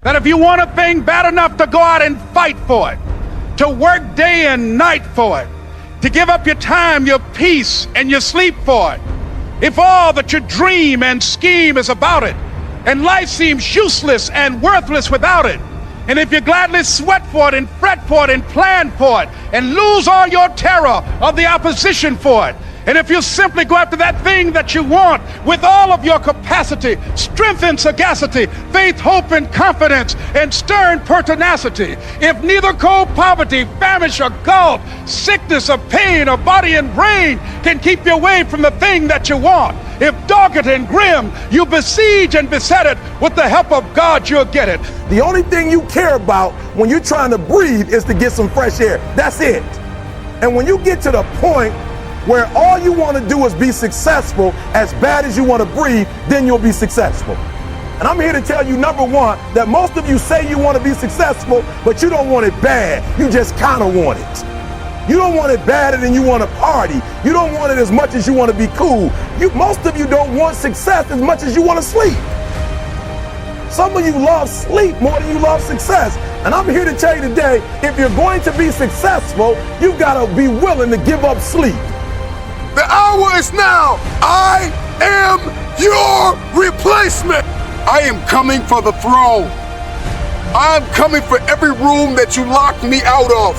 That if you want a thing bad enough to go out and fight for it, to work day and night for it, to give up your time, your peace, and your sleep for it, if all that you dream and scheme is about it, and life seems useless and worthless without it, and if you gladly sweat for it and fret for it and plan for it and lose all your terror of the opposition for it, and if you simply go after that thing that you want with all of your capacity, strength and sagacity, faith, hope and confidence, and stern pertinacity, if neither cold poverty, famish or gulf, sickness or pain or body and brain can keep you away from the thing that you want, if dogged and grim you besiege and beset it, with the help of God you'll get it. The only thing you care about when you're trying to breathe is to get some fresh air. That's it. And when you get to the point where all you want to do is be successful as bad as you want to breathe, then you'll be successful. And I'm here to tell you, number one, that most of you say you want to be successful, but you don't want it bad. You just kind of want it. You don't want it badder than you want to party. You don't want it as much as you want to be cool. Most of you don't want success as much as you want to sleep. Some of you love sleep more than you love success. And I'm here to tell you today, if you're going to be successful, you got to be willing to give up sleep. The hour is now. I am your replacement. I am coming for the throne. I am coming for every room that you locked me out of.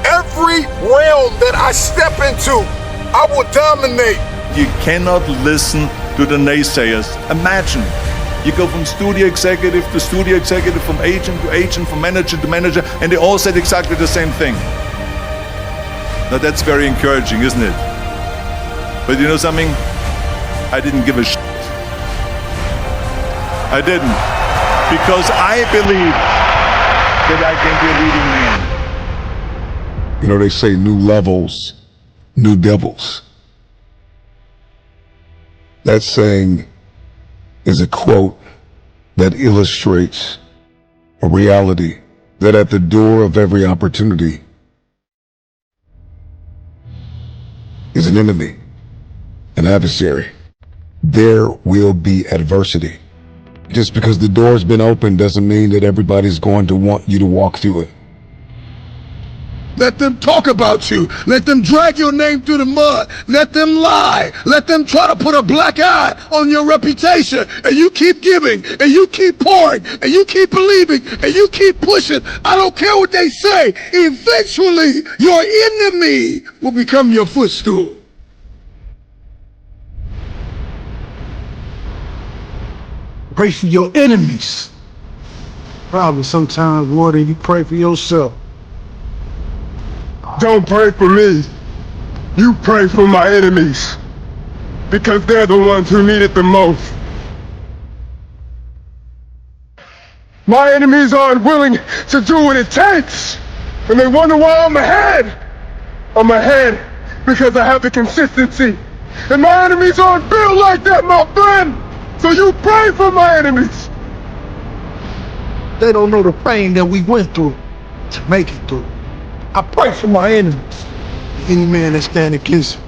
Every realm that I step into, I will dominate. You cannot listen to the naysayers. Imagine, you go from studio executive to studio executive, from agent to agent, from manager to manager, and they all said exactly the same thing. Now that's very encouraging, isn't it? But you know something? I didn't give a shit. I didn't. Because I believe that I can be a leading man. You know, they say new levels, new devils. That saying is a quote that illustrates a reality that at the door of every opportunity is an enemy, an adversary. There will be adversity. Just because the door's been opened doesn't mean that everybody's going to want you to walk through it. Let them talk about you. Let them drag your name through the mud. Let them lie. Let them try to put a black eye on your reputation. And you keep giving, and you keep pouring, and you keep believing, and you keep pushing. I don't care what they say. Eventually, your enemy will become your footstool. Pray for your enemies. Probably sometimes more than you pray for yourself. Don't pray for me. You pray for my enemies. Because they're the ones who need it the most. My enemies aren't willing to do what it takes. And they wonder why I'm ahead. I'm ahead because I have the consistency. And my enemies aren't built like that, my friend. So you pray for my enemies. They don't know the pain that we went through to make it through. I pray for my enemies. Any man that stand against me.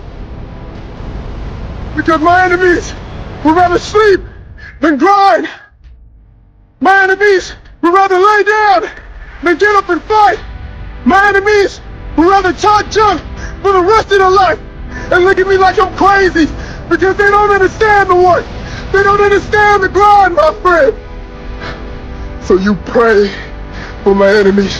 Because my enemies would rather sleep than grind. My enemies would rather lay down than get up and fight. My enemies would rather talk junk for the rest of their life and look at me like I'm crazy because they don't understand the work. They don't understand the grind, my friend. So you pray for my enemies.